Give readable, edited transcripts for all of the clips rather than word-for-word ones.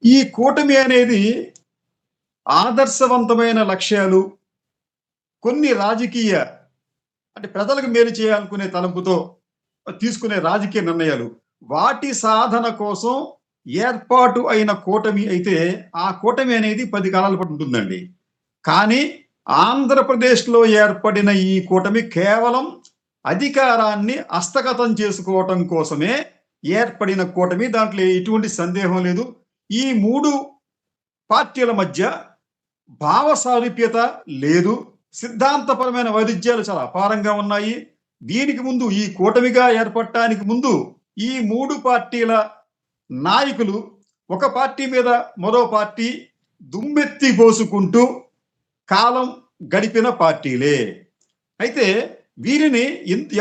ఈ కూటమి అనేది ఆదర్శవంతమైన లక్ష్యాలు, కొన్ని రాజకీయ అంటే ప్రజలకు మేలు చేయాలనుకునే తలంపుతో తీసుకునే రాజకీయ నిర్ణయాలు. వాటి సాధన కోసం ఏర్పాటు అయిన కూటమి అయితే, ఆ కూటమి అనేది 10 కాలాల పాటు ఉంటుందండి. కానీ ఆంధ్రప్రదేశ్‌లో ఏర్పడిన ఈ కూటమి కేవలం అధికారాన్ని హస్తగతం చేసుకోవటం కోసమే ఏర్పడిన కూటమి. దాంట్లో ఎటువంటి సందేహం లేదు. ఈ 3 పార్టీల మధ్య భావ సారూప్యత లేదు. సిద్ధాంతపరమైన వైరుధ్యాలు చాలా అపారంగా ఉన్నాయి. దీనికి ముందు ఈ కూటమిగా ఏర్పడటానికి ముందు ఈ 3 పార్టీల నాయకులు ఒక పార్టీ మీద మరో పార్టీ దుమ్మెత్తి పోసుకుంటూ కాలం గడిపిన పార్టీలే. అయితే వీరిని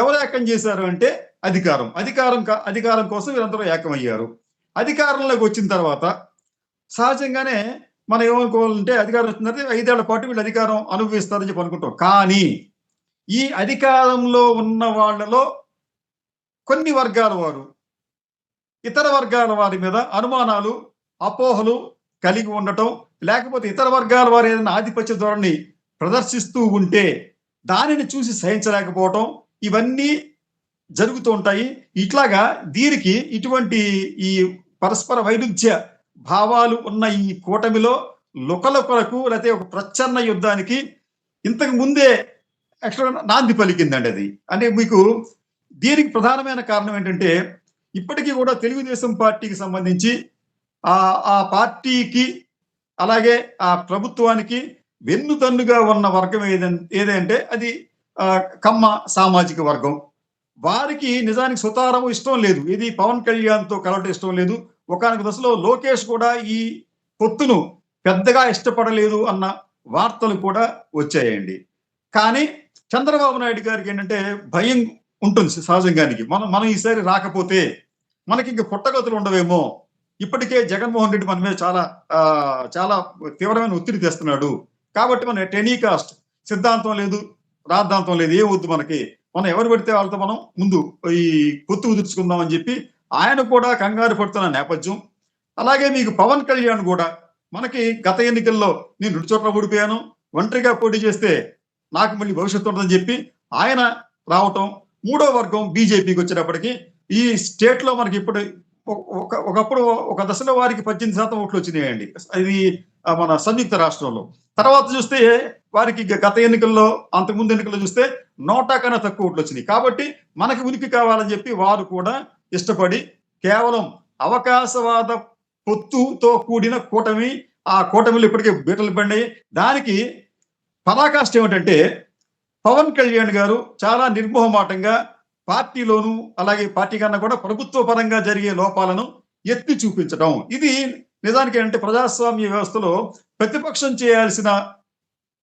ఎవరు ఏకం చేశారు అంటే అధికారం కోసం వీరందరూ ఏకమయ్యారు. అధికారంలోకి వచ్చిన తర్వాత సహజంగానే మనం ఏమనుకోవాలంటే అధికారం వచ్చిందంటే 5 ఏళ్ల పాటు వీళ్ళు అధికారం అనుభవిస్తారని చెప్పి అనుకుంటాం. కానీ ఈ అధికారంలో ఉన్న వాళ్ళలో కొన్ని వర్గాల వారు ఇతర వర్గాల వారి మీద అనుమానాలు, అపోహలు కలిగి ఉండటం, లేకపోతే ఇతర వర్గాల వారు ఏదైనా ఆధిపత్య ధోరణి ప్రదర్శిస్తూ ఉంటే దానిని చూసి సహించలేకపోవటం, ఇవన్నీ జరుగుతూ ఉంటాయి. ఇట్లాగా దీనికి ఇటువంటి ఈ పరస్పర వైరుధ్య భావాలు ఉన్న ఈ కూటమిలో లుకలుకలకు లేకపోతే ఒక ప్రచ్ఛన్న యుద్ధానికి ఇంతకు ముందే నాంది పలికిందండి అది. అంటే మీకు దీనికి ప్రధానమైన కారణం ఏంటంటే, ఇప్పటికీ కూడా తెలుగుదేశం పార్టీకి సంబంధించి ఆ పార్టీకి అలాగే ఆ ప్రభుత్వానికి వెన్నుదన్నుగా ఉన్న వర్గం ఏదంటే అది కమ్మ సామాజిక వర్గం. వారికి నిజానికి సుతారము ఇష్టం లేదు. ఇది పవన్ కళ్యాణ్‌తో కలవటం ఇష్టం లేదు. ఒకానొక దశలో లోకేష్ కూడా ఈ పొత్తును పెద్దగా ఇష్టపడలేదు అన్న వార్తలు కూడా వచ్చాయండి. కానీ చంద్రబాబు నాయుడు గారికి ఏంటంటే భయం ఉంటుంది సహజంగానికి. మనం ఈసారి రాకపోతే మనకి ఇంక పుట్టగతులు ఉండవేమో. ఇప్పటికే జగన్మోహన్ రెడ్డి మన మీద చాలా తీవ్రమైన ఒత్తిడి తెస్తున్నాడు. కాబట్టి మన టెనీకాస్ట్ సిద్ధాంతం లేదు, రాద్ధాంతం లేదు, ఏం వద్దు మనకి. మనం ఎవరు పెడితే వాళ్ళతో మనం ముందు ఈ పొత్తు కుదుర్చుకుందాం అని చెప్పి ఆయన కూడా కంగారు పడుతున్న నేపథ్యం. అలాగే మీకు పవన్ కళ్యాణ్ కూడా మనకి గత ఎన్నికల్లో నేను 2 చోట్ల ఓడిపోయాను, ఒంటరిగా పోటీ చేస్తే నాకు మళ్ళీ భవిష్యత్తు ఉంటుందని చెప్పి ఆయన రావటం. 3వ వర్గం బీజేపీకి వచ్చేటప్పటికి ఈ స్టేట్ లో మనకి ఇప్పుడు ఒకప్పుడు ఒక దశలో వారికి 18% ఓట్లు వచ్చినాయండి. ఇది మన సంయుక్త రాష్ట్రంలో. తర్వాత చూస్తే వారికి గత ఎన్నికల్లో అంతకుముందు ఎన్నికల్లో చూస్తే 100 కన్నా తక్కువ ఓట్లు వచ్చినాయి. కాబట్టి మనకి ఉనికి కావాలని చెప్పి వారు కూడా ఇష్టపడి కేవలం అవకాశవాద పొత్తుతో కూడిన కూటమి, ఆ కూటమిలో ఇప్పటికే బీటలు పడినాయి. దానికి పరాకాష్ట ఏమిటంటే పవన్ కళ్యాణ్ గారు చాలా నిర్మోహమాటంగా పార్టీలోను అలాగే పార్టీ కన్నా కూడా ప్రభుత్వ పరంగా జరిగే లోపాలను ఎత్తి చూపించడం. ఇది నిజానికి ఏంటంటే ప్రజాస్వామ్య వ్యవస్థలో ప్రతిపక్షం చేయాల్సిన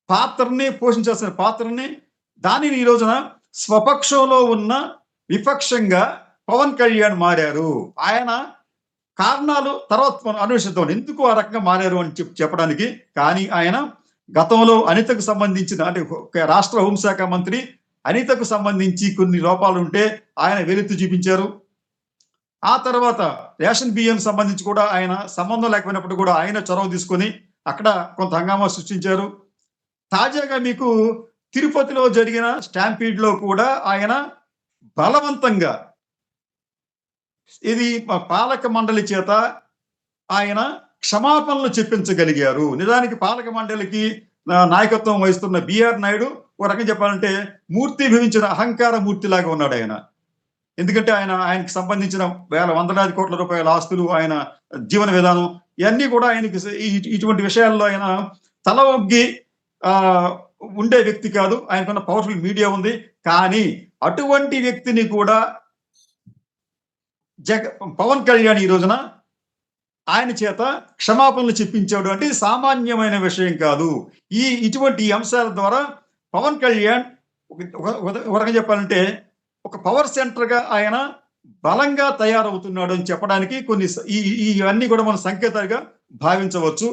పాత్రని, పోషించాల్సిన పాత్రని, దానిని ఈ రోజున స్వపక్షంలో ఉన్న విపక్షంగా పవన్ కళ్యాణ్ మారారు. ఆయన కారణాలు తర్వాత మనం అన్వేషిద్దాం ఎందుకు ఆ రకంగా మారారు అని చెప్పడానికి. కానీ ఆయన గతంలో అనితకు సంబంధించిన అంటే రాష్ట్ర హోంశాఖ మంత్రి అనితకు సంబంధించి కొన్ని లోపాలు ఉంటే ఆయన వెలుత్తు చూపించారు. ఆ తర్వాత రేషన్ బియ్యం సంబంధించి కూడా ఆయన సంబంధం లేకపోయినప్పుడు కూడా ఆయన చొరవ తీసుకొని అక్కడ కొంత హంగామా సృష్టించారు. తాజాగా మీకు తిరుపతిలో జరిగిన స్టాంపీడ్ లో కూడా ఆయన బలవంతంగా ఇది పాలక మండలి చేత ఆయన క్షమాపణలు చెప్పించగలిగారు. నిజానికి పాలక మండలికి నాయకత్వం వహిస్తున్న బిఆర్ నాయుడు ఒక రకం చెప్పాలంటే మూర్తి భవించిన అహంకార మూర్తిలాగా ఉన్నాడు ఆయన. ఎందుకంటే ఆయనకి సంబంధించిన వందలాది కోట్ల రూపాయల ఆస్తులు, ఆయన జీవన విధానం ఇవన్నీ కూడా ఆయనకి ఇటువంటి విషయాల్లో ఆయన తల ఒగ్గి ఉండే వ్యక్తి కాదు. ఆయనకున్న పవర్ఫుల్ మీడియా ఉంది. కానీ అటువంటి వ్యక్తిని కూడా పవన్ కళ్యాణ్ ఈ రోజున ఆయన చేత క్షమాపణలు చెప్పించాడు అంటే సామాన్యమైన విషయం కాదు. ఇటువంటి అంశాల ద్వారా పవన్ కళ్యాణ్ ఒక రకంగా చెప్పాలంటే ఒక పవర్ సెంటర్ గా ఆయన బలంగా తయారవుతున్నాడు అని చెప్పడానికి కొన్ని ఇవన్నీ కూడా మనం సంకేతాలుగా భావించవచ్చు.